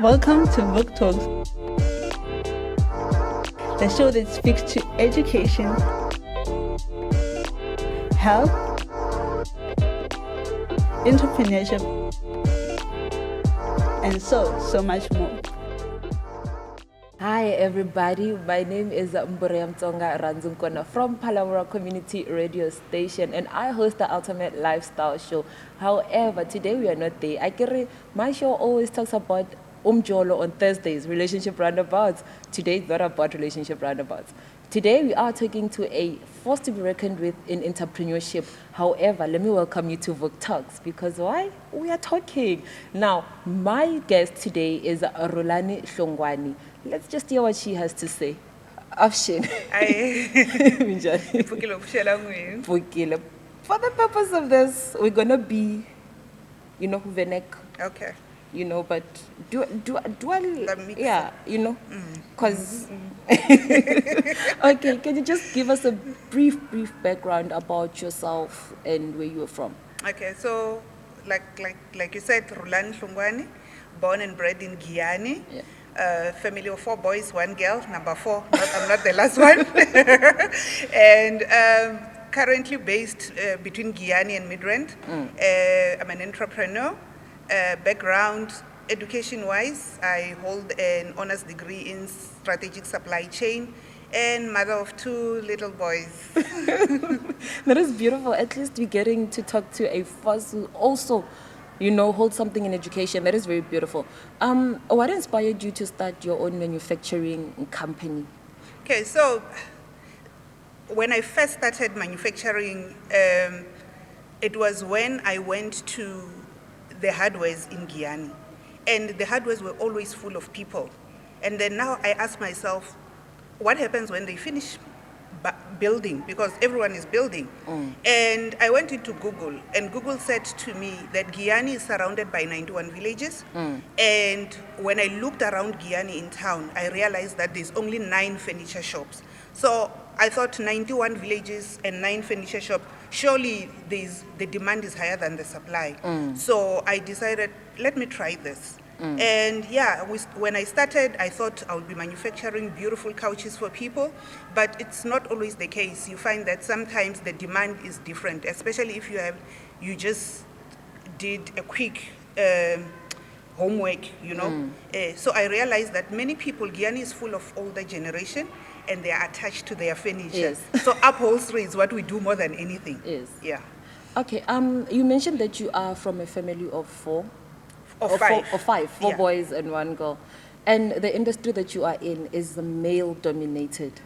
Welcome to VUK Talks, the show that speaks to education, health, entrepreneurship, and so much more. Hi everybody, my name is Mbureamtsonga Ranzunkona from Palawura Community Radio Station, and I host the Ultimate Lifestyle Show. However, today we are not there. My show always talks about umjolo on Thursdays, relationship roundabouts. Today it's not about relationship roundabouts. Today we are talking to a force to be reckoned with in entrepreneurship. However, let me welcome you to VUK Talks, because why? We are talking. Now, my guest today is Rhulani Hlungwani. Let's just hear what she has to say. Afshin. Vukile. For the purpose of this, we're gonna be, Venek. Okay. But do I, yeah, because, okay, can you just give us a brief background about yourself and where you're from? Okay, so like you said, Rhulani Hlungwani, born and bred in Giyani. Yeah. Family of 4 boys, 1 girl, number 4. I'm not the last one. And currently based between Giyani and Midrand. I'm an entrepreneur. Background, education-wise, I hold an honors degree in strategic supply chain and mother of 2 little boys. That is beautiful. At least we're getting to talk to a force who also, hold something in education. That is very beautiful. What inspired you to start your own manufacturing company? Okay, so when I first started manufacturing, it was when I went to the hardwares in Giyani. And the hardwares were always full of people. And then now I ask myself, what happens when they finish building? Because everyone is building. And I went into Google, and Google said to me that Giyani is surrounded by 91 villages. And when I looked around Giyani in town, I realized that there's only 9 furniture shops. So I thought 91 villages and 9 furniture shops, surely the demand is higher than the supply. So I decided, let me try this. And yeah, when I started, I thought I would be manufacturing beautiful couches for people, but it's not always the case. You find that sometimes the demand is different, especially if you just did a quick homework, So I realized that many people, Giyani is full of older generation, and they are attached to their furniture. Yes. So upholstery is what we do more than anything. Yes. Yeah. Okay. You mentioned that you are from a family of 4. Or 5. Or 5. 4 Yeah. boys and 1 girl. And the industry that you are in is male dominated.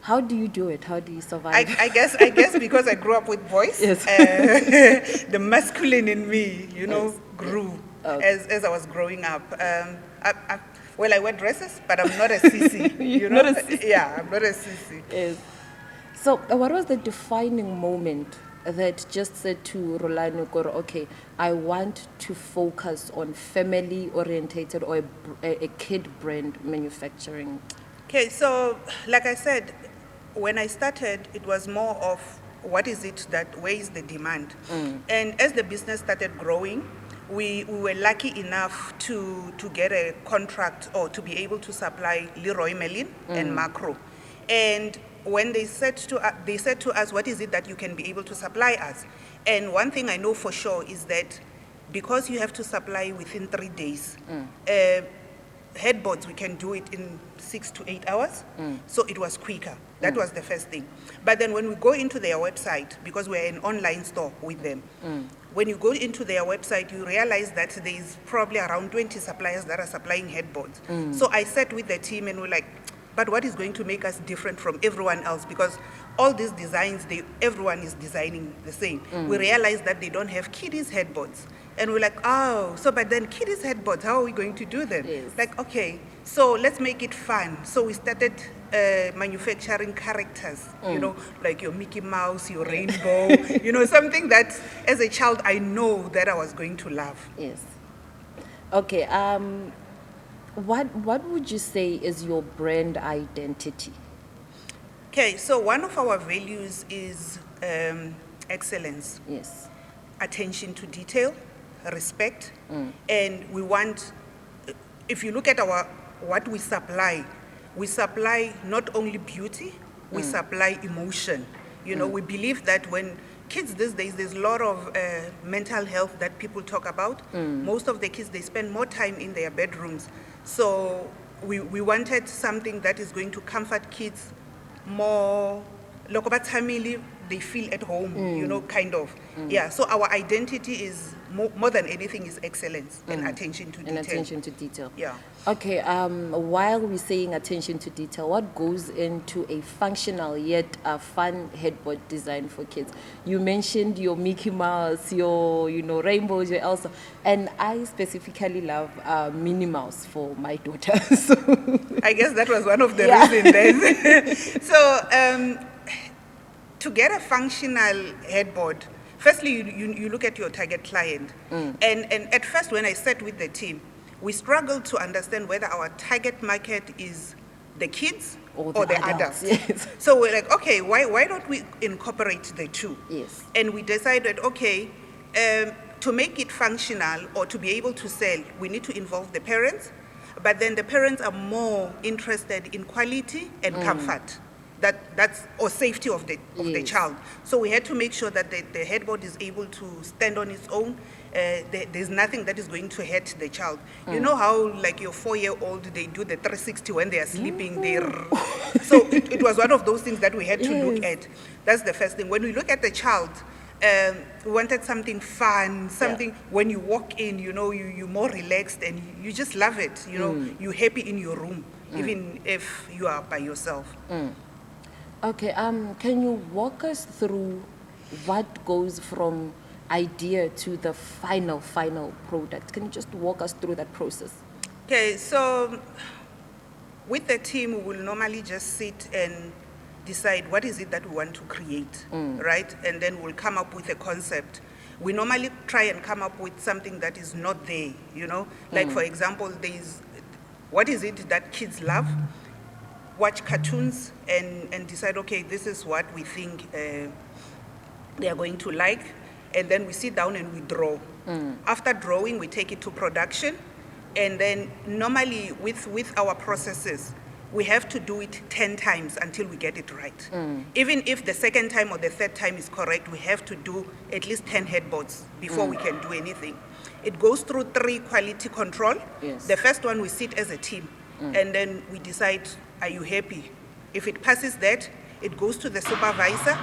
How do you do it? How do you survive? I guess because I grew up with boys, Yes. the masculine in me, Yes. grew Okay. as I was growing up. I wear dresses, but I'm not a sissy. You're not a sissy. Yeah, I'm not a sissy. Yes. So, what was the defining moment that just said to Rhulani, okay, I want to focus on family-orientated or a kid brand manufacturing? Okay, so like I said, when I started, it was more of what is it where is the demand? And as the business started growing, we were lucky enough to get a contract or to be able to supply Leroy Merlin and Macro. And when they said to us, what is it that you can be able to supply us? And one thing I know for sure is that because you have to supply within 3 days, headboards, we can do it in 6 to 8 hours. So it was quicker. That was the first thing. But then when we go into their website, because we're an online store with them, when you go into their website, you realize that there's probably around 20 suppliers that are supplying headboards. So I sat with the team and we're like, but what is going to make us different from everyone else? Because all these designs, everyone is designing the same. We realized that they don't have kiddies headboards. And we're like, but then kiddies headboards, how are we going to do them? Yes. Like, okay, so let's make it fun. So we started manufacturing characters, like your Mickey Mouse, your rainbow, something that as a child I know that I was going to love. Yes. Okay. What would you say is your brand identity? Okay, so one of our values is excellence. Yes. Attention to detail, respect, and we want if you look at what we supply not only beauty, we supply emotion. You know, we believe that when kids these days, there's a lot of mental health that people talk about. Most of the kids, they spend more time in their bedrooms. So we wanted something that is going to comfort kids more. Lokobat family, they feel at home, you know, kind of. Yeah, so our identity is more than anything is excellence and attention to detail. And attention to detail. Yeah. Okay, while we're saying attention to detail, what goes into a functional yet a fun headboard design for kids? You mentioned your Mickey Mouse, your, you know, rainbows, your Elsa, and I specifically love Minnie Mouse for my daughter. So I guess that was one of the Yeah. reasons then. So to get a functional headboard, firstly, you look at your target client. And at first, when I sat with the team, we struggled to understand whether our target market is the kids or the adults. Yes. So we're like, okay, why don't we incorporate the two? Yes. And we decided, okay, to make it functional or to be able to sell, we need to involve the parents, but then the parents are more interested in quality and comfort. That's or safety of the Yes. child. So we had to make sure that the headboard is able to stand on its own. There's nothing that is going to hurt the child. You know how like your 4-year-old, they do the 360 when they are sleeping. So it was one of those things that we had to look Yes. at. That's the first thing. When we look at the child, we wanted something fun, something when you walk in, you know, you're more relaxed and you just love it. You know, you're happy in your room, even if you are by yourself. Okay, can you walk us through what goes from idea to the final product? Can you just walk us through that process? Okay, so with the team, we will normally just sit and decide what is it that we want to create, right? And then we'll come up with a concept. We normally try and come up with something that is not there, you know? Like, for example, what is it that kids love? Watch cartoons and decide, okay, this is what we think they are going to like. And then we sit down and we draw. After drawing, we take it to production. And then normally with our processes, we have to do it 10 times until we get it right. Even if the second time or the third time is correct, we have to do at least 10 headboards before we can do anything. It goes through 3 quality control. Yes. The first one, we sit as a team. And then we decide, are you happy? If it passes that, it goes to the supervisor.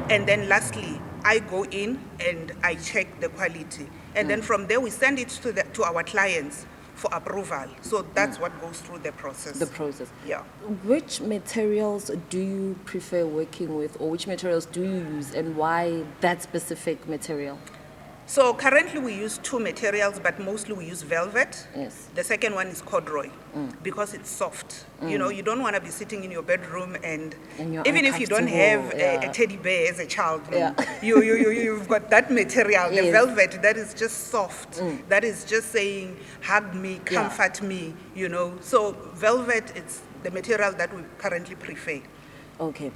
And then lastly, I go in and I check the quality. And then from there, we send it to our clients for approval. So that's what goes through the process. The process. Yeah. Which materials do you prefer working with, or which materials do you use, and why that specific material? So currently we use 2 materials, but mostly we use velvet. Yes. The second one is corduroy because it's soft. You know, you don't want to be sitting in your bedroom and you're even if you don't have uncomfortable, a teddy bear as a child, Yeah. you've got that material, the Yes. velvet, that is just soft. That is just saying, hug me, comfort me, you know. So velvet, it's the material that we currently prefer. Okay.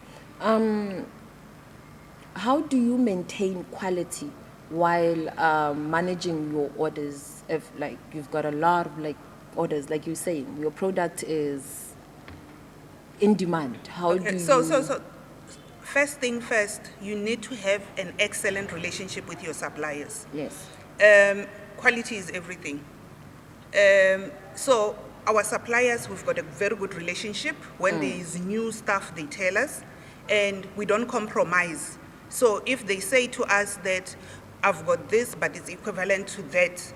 How do you maintain quality while managing your orders? If like you've got a lot of like orders, like you're saying, your product is in demand. How do you? So first thing first, you need to have an excellent relationship with your suppliers. Yes. Quality is everything. So our suppliers, we've got a very good relationship. When there is new stuff, they tell us, and we don't compromise. So if they say to us that I've got this, but it's equivalent to that,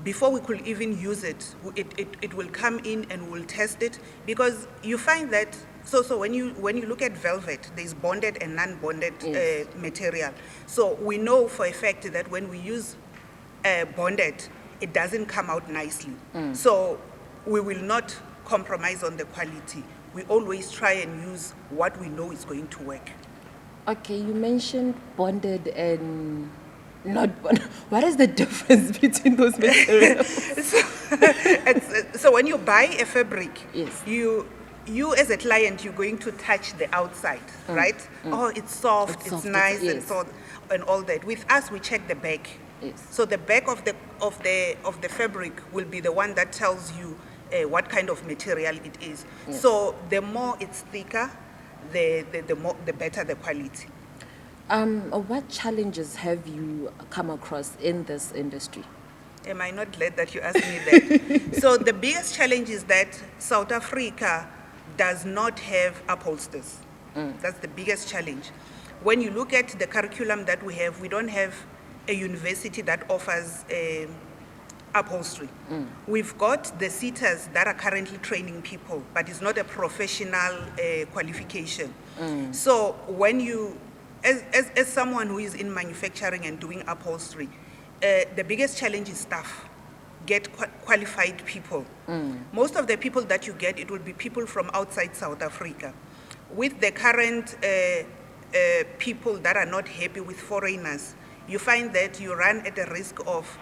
before we could even use it, it will come in and we'll test it, because you find that. So when you look at velvet, there's bonded and non-bonded Yes. material. So we know for a fact that when we use bonded, it doesn't come out nicely. So we will not compromise on the quality. We always try and use what we know is going to work. Okay, you mentioned bonded and not bonded. What is the difference between those materials? So when you buy a fabric, Yes. you as a client, you're going to touch the outside, right? Oh, it's soft, It's it's soft, nice, yes. and all that. With us, we check the back. Yes. So the back of the fabric will be the one that tells you what kind of material it is. Yes. So the more it's thicker, the better the quality. What challenges have you come across in this industry? Am I not glad that you asked me that? So the biggest challenge is that South Africa does not have upholsters. That's the biggest challenge. When you look at the curriculum that we have, we don't have a university that offers upholstery. We've got the sitters that are currently training people, but it's not a professional qualification. So when you, as someone who is in manufacturing and doing upholstery, the biggest challenge is staff. Get qualified people. Most of the people that you get, it will be people from outside South Africa. With the current people that are not happy with foreigners, you find that you run at the risk of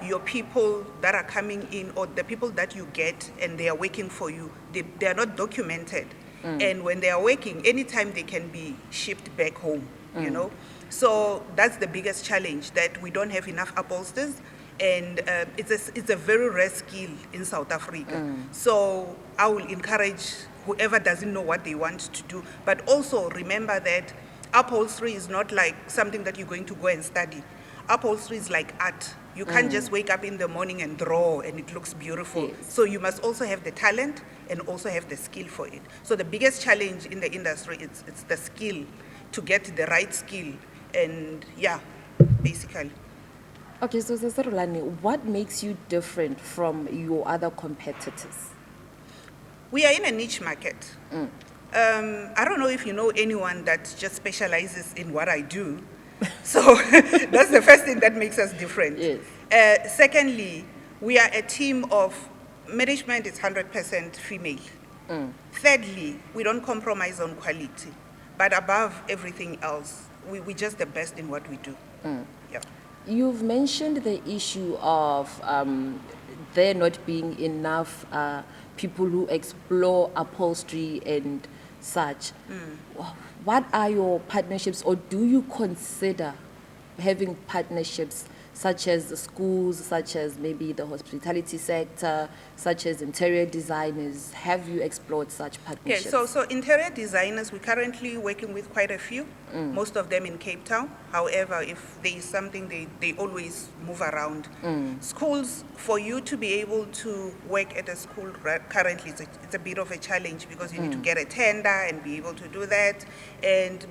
your people that are coming in, or the people that you get and they are working for you, they are not documented. And when they are working, anytime they can be shipped back home, you know. So that's the biggest challenge, that we don't have enough upholsters, and it's a very rare skill in South Africa. So I will encourage whoever doesn't know what they want to do, but also remember that upholstery is not like something that you're going to go and study. Upholstery is like art. You can't just wake up in the morning and draw and it looks beautiful. Yes. So you must also have the talent and also have the skill for it. So the biggest challenge in the industry is it's the skill, to get the right skill, and yeah, basically. Okay, so Rhulani, what makes you different from your other competitors? We are in a niche market. I don't know if you know anyone that just specializes in what I do. So that's the first thing that makes us different. Yes. Secondly, we are a team of, management is 100% female. Thirdly, we don't compromise on quality. But above everything else, we're just the best in what we do. Yeah. You've mentioned the issue of there not being enough people who explore upholstery and such. What are your partnerships, or do you consider having partnerships such as the schools, such as maybe the hospitality sector, such as interior designers? Have you explored such partnerships? Yeah, so interior designers, we're currently working with quite a few, most of them in Cape Town. However, if there is something, they always move around. Schools, for you to be able to work at a school currently, it's a bit of a challenge, because you need to get a tender and be able to do that.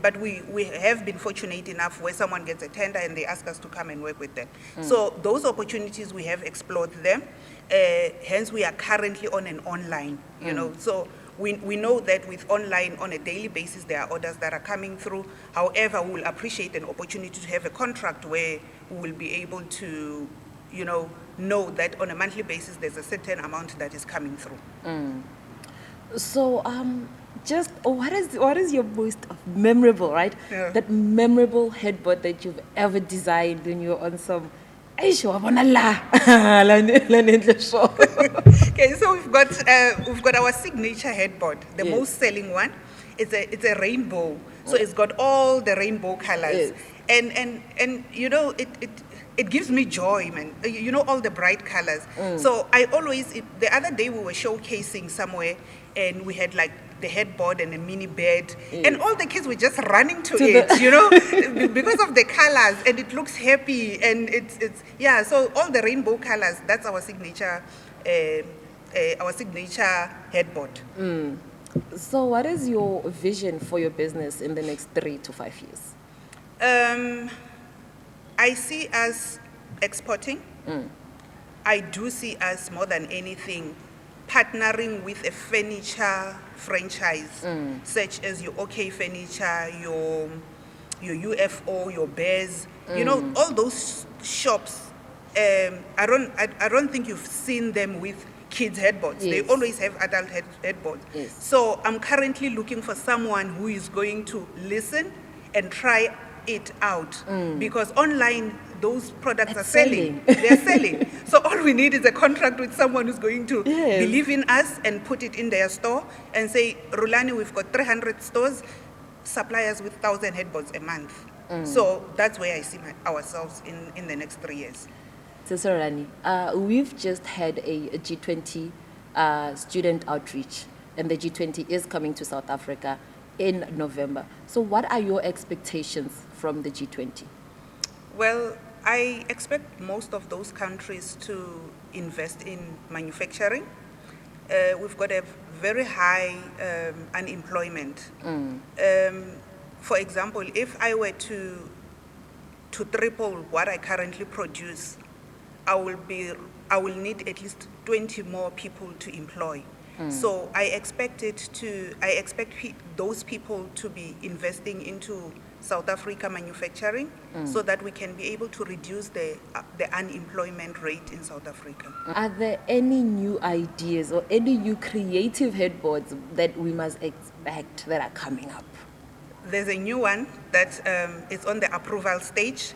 But we have been fortunate enough where someone gets a tender and they ask us to come and work with them. So those opportunities, we have explored them. Hence, we are currently on an online, you know. So we know that with online on a daily basis, there are orders that are coming through. However, we will appreciate an opportunity to have a contract where we will be able to, you know that on a monthly basis, there's a certain amount that is coming through. So, just what is your most memorable, right? Yeah. That memorable headboard that you've ever designed when you're on some. Okay, so we've got our signature headboard, the Yes. most selling one. It's a rainbow, so it's got all the rainbow colors, Yes. and you know it gives me joy, man. You know, all the bright colors. So I always, the other day we were showcasing somewhere, and we had like the headboard and a mini bed, and all the kids were just running to it, you know, because of the colors, and it looks happy, and it's yeah. So all the rainbow colors, that's our signature headboard. So, what is your vision for your business in the next 3 to 5 years? I see us exporting. I do see us, more than anything, partnering with a furniture franchise, such as your OK Furniture, your UFO, your Bears. You know, all those shops. I don't think you've seen them with kids' headboards. They Yes. always have adult headboards. Yes. So I'm currently looking for someone who is going to listen and try it out, because online those products It's are selling. selling. They're selling. So all we need is a contract with someone who's going to Yes. believe in us and put it in their store and say, Rhulani, we've got 300 stores, supply us with 1,000 headboards a month. So that's where I see ourselves in the next 3 years. So, Rhulani, we've just had a G20 student outreach, and the G20 is coming to South Africa in November. So what are your expectations from the G20? Well, I expect most of those countries to invest in manufacturing. We've got a very high unemployment. For example, if I were to triple what I currently produce, I will need at least 20 more people to employ. So I expect those people to be investing into South Africa manufacturing so that we can be able to reduce the unemployment rate in South Africa. Are there any new ideas or any new creative headboards that we must expect that are coming up? There's a new one that is on the approval stage.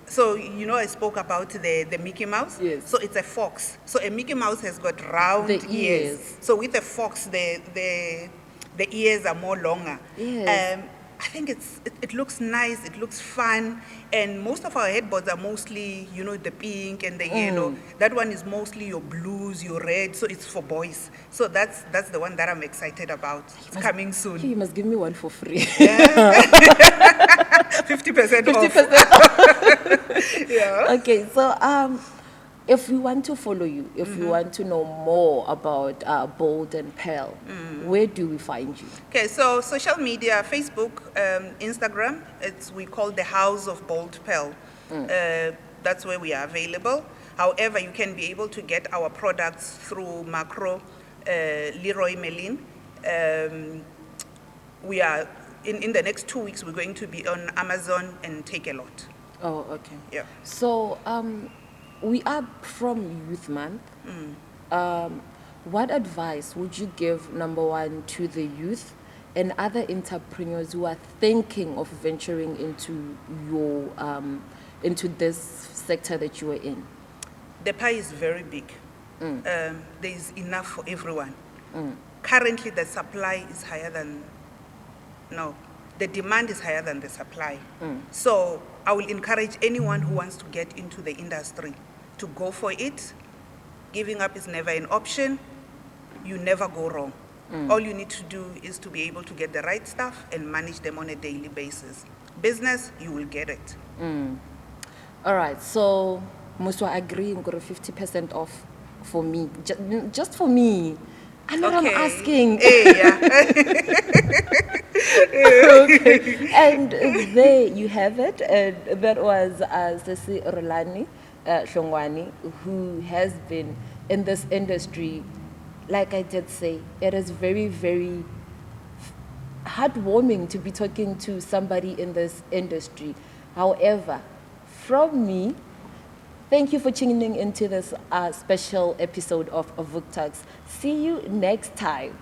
So, I spoke about the Mickey Mouse. Yes. So it's a fox. So a Mickey Mouse has got round The ears. So with a fox, the ears are more longer. Yes. I think it looks nice, it looks fun, and most of our headboards are mostly, the pink and the yellow. That one is mostly your blues, your red, so it's for boys. So that's the one that I'm excited about. It's coming soon. You must give me one for free. 50% off. 50%. Yeah. Okay, so if we want to follow you, if we want to know more about Bold and Pearl, where do we find you? Okay, so social media, Facebook, Instagram, we call the House of Bold Pearl. That's where we are available. However, you can be able to get our products through Macro, Leroy Merlin. We are, in the next 2 weeks, we're going to be on Amazon and Take a Lot. Oh, okay. Yeah. So we are from Youth Month. What advice would you give, number one, to the youth and other entrepreneurs who are thinking of venturing into into this sector that you are in? The pie is very big. There is enough for everyone. Currently, the supply is higher than, the demand is higher than the supply. So I will encourage anyone who wants to get into the industry to go for it. Giving up is never an option. You never go wrong. All you need to do is to be able to get the right stuff and manage them on a daily basis. Business, you will get it. All right, so Muswa agreeing got a 50% off for me, just for me. I know what I'm asking. Yeah. Okay. And there you have it. And that was Rhulani Hlungwani, who has been in this industry. Like I did say, it is very, very heartwarming to be talking to somebody in this industry. However, from me, thank you for tuning into this special episode of VUK Talks. See you next time.